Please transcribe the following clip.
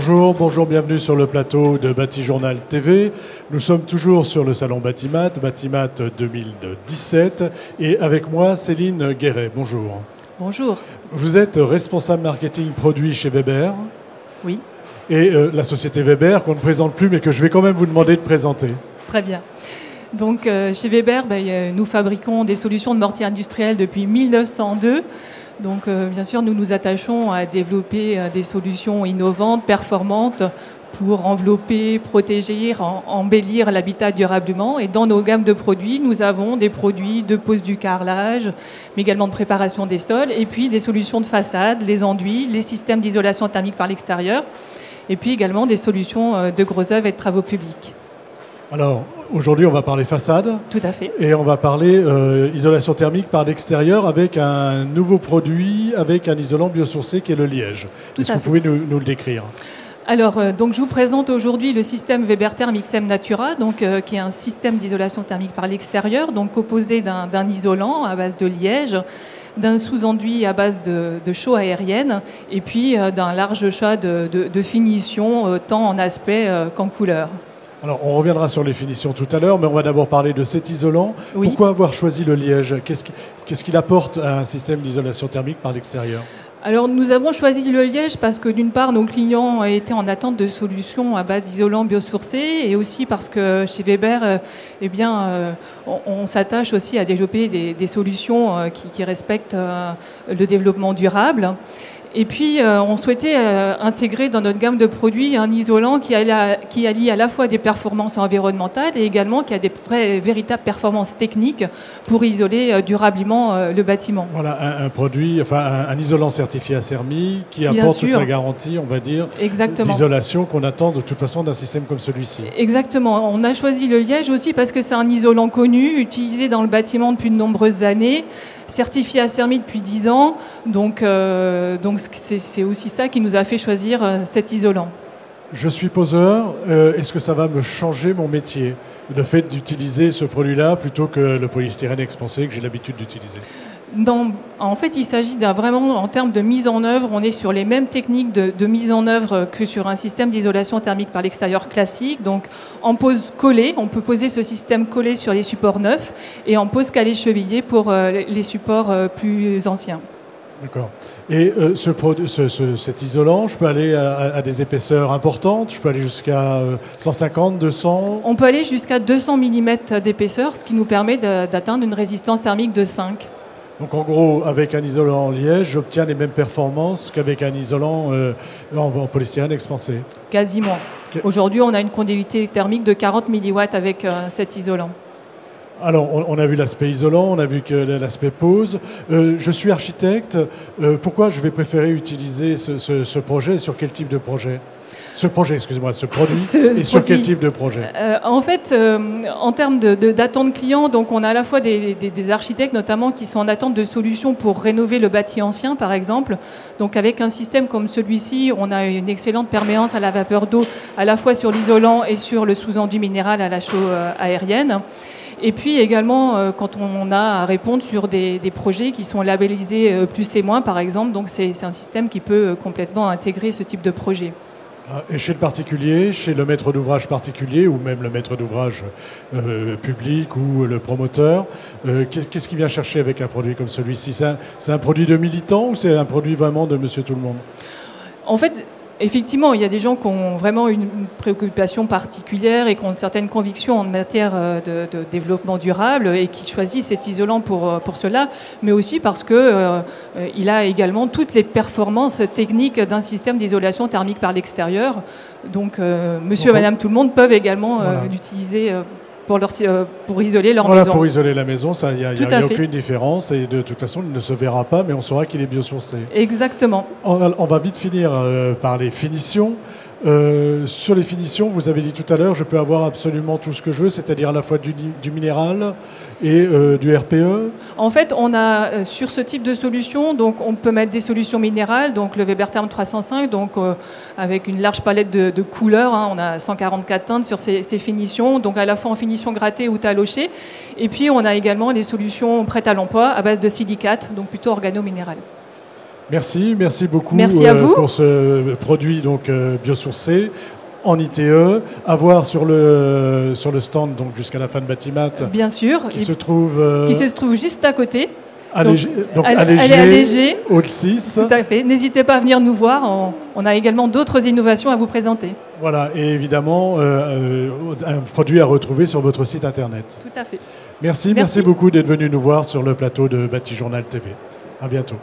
Bonjour, bienvenue sur le plateau de Batijournal TV. Nous sommes toujours sur le salon Batimat 2017, et avec moi Céline Guéret. Bonjour. Bonjour. Vous êtes responsable marketing produit chez Weber. Oui. Et la société Weber, qu'on ne présente plus, mais que je vais quand même vous demander de présenter. Très bien. Donc, chez Weber, nous fabriquons des solutions de mortier industriel depuis 1902. Donc, bien sûr, nous nous attachons à développer des solutions innovantes, performantes, pour envelopper, protéger, embellir l'habitat durablement. Et dans nos gammes de produits, nous avons des produits de pose du carrelage, mais également de préparation des sols, et puis des solutions de façade, les enduits, les systèmes d'isolation thermique par l'extérieur, et puis également des solutions de gros œuvres et de travaux publics. Alors, aujourd'hui, on va parler façade. Tout à fait. Et on va parler isolation thermique par l'extérieur avec un nouveau produit, avec un isolant biosourcé qui est le liège. Est-ce que vous pouvez nous le décrire ? Alors, donc, je vous présente aujourd'hui le système Webertherm XM Natura, donc, qui est un système d'isolation thermique par l'extérieur, donc composé d'un isolant à base de liège, d'un sous-enduit à base de chaux aérienne, et puis d'un large choix de finition, tant en aspect qu'en couleur. Alors, on reviendra sur les finitions tout à l'heure, mais on va d'abord parler de cet isolant. Oui. Pourquoi avoir choisi le liège ? Qu'est-ce qu'il apporte à un système d'isolation thermique par l'extérieur ? Alors, nous avons choisi le liège parce que, d'une part, nos clients étaient en attente de solutions à base d'isolants biosourcés, et aussi parce que chez Weber, on s'attache aussi à développer des solutions qui respectent le développement durable. Et puis, on souhaitait intégrer dans notre gamme de produits un isolant qui allie à la fois des performances environnementales et également qui a des véritables performances techniques pour isoler durablement le bâtiment. Voilà, un isolant certifié Acermi qui apporte toute la garantie, on va dire, d'isolation qu'on attend de toute façon d'un système comme celui-ci. Exactement. On a choisi le liège aussi parce que c'est un isolant connu, utilisé dans le bâtiment depuis de nombreuses années, certifié Acermi depuis 10 ans. Donc c'est aussi ça qui nous a fait choisir cet isolant. Je suis poseur. Est-ce que ça va me changer mon métier, le fait d'utiliser ce produit-là plutôt que le polystyrène expansé que j'ai l'habitude d'utiliser ? En fait, il s'agit vraiment, en termes de mise en œuvre, on est sur les mêmes techniques de mise en œuvre que sur un système d'isolation thermique par l'extérieur classique. Donc, en pose collée, on peut poser ce système collé sur les supports neufs, et en pose calée chevillée pour les supports plus anciens. D'accord. Et cet isolant, je peux aller à des épaisseurs importantes, je peux aller jusqu'à 150, 200 ? On peut aller jusqu'à 200 mm d'épaisseur, ce qui nous permet d'atteindre une résistance thermique de 5. Donc en gros, avec un isolant en liège, j'obtiens les mêmes performances qu'avec un isolant en polystyrène expansé. Quasiment. Aujourd'hui, on a une conductivité thermique de 40 mW avec cet isolant. Alors, on a vu l'aspect isolant, on a vu que l'aspect pose. Je suis architecte. Pourquoi je vais préférer utiliser ce projet ? Sur quel type de projet ? Ce produit, sur quel type de projet ? En fait, en termes d'attente client, donc on a à la fois des architectes notamment qui sont en attente de solutions pour rénover le bâti ancien, par exemple. Donc avec un système comme celui-ci, on a une excellente perméance à la vapeur d'eau, à la fois sur l'isolant et sur le sous-enduit minéral à la chaux aérienne. Et puis également, quand on a à répondre sur des projets qui sont labellisés plus et moins, par exemple, donc c'est un système qui peut complètement intégrer ce type de projet. Et chez le particulier, chez le maître d'ouvrage particulier, ou même le maître d'ouvrage public ou le promoteur, qu'est-ce qu'il vient chercher avec un produit comme celui-ci ? C'est un produit de militant ou c'est un produit vraiment de monsieur tout le monde ? En fait, effectivement, il y a des gens qui ont vraiment une préoccupation particulière et qui ont une certaine conviction en matière de développement durable et qui choisissent cet isolant pour cela, mais aussi parce que il a également toutes les performances techniques d'un système d'isolation thermique par l'extérieur. Donc, monsieur et madame tout le monde peuvent également l'utiliser pour isoler leur maison. Pour isoler la maison, il n'y a aucune différence et de toute façon, il ne se verra pas, mais on saura qu'il est biosourcé. Exactement. On va vite finir par les finitions. Sur les finitions, vous avez dit tout à l'heure, je peux avoir absolument tout ce que je veux, c'est-à-dire à la fois du minéral et du RPE. En fait, on a sur ce type de solution, donc on peut mettre des solutions minérales, donc le Webertherm 305, donc avec une large palette de couleurs. On a 144 teintes sur ces finitions, donc à la fois en finition grattée ou talochée. Et puis on a également des solutions prêtes à l'emploi à base de silicate, donc plutôt organo-minéral. Merci beaucoup Merci à vous. pour ce produit donc biosourcé en ITE, à voir sur le stand donc jusqu'à la fin de Batimat. Bien sûr. Qui se trouve juste à côté. Allégé, Hall 6. Tout à fait. N'hésitez pas à venir nous voir. On a également d'autres innovations à vous présenter. Voilà, et évidemment, un produit à retrouver sur votre site internet. Tout à fait. Merci beaucoup d'être venu nous voir sur le plateau de Batijournal TV. À bientôt.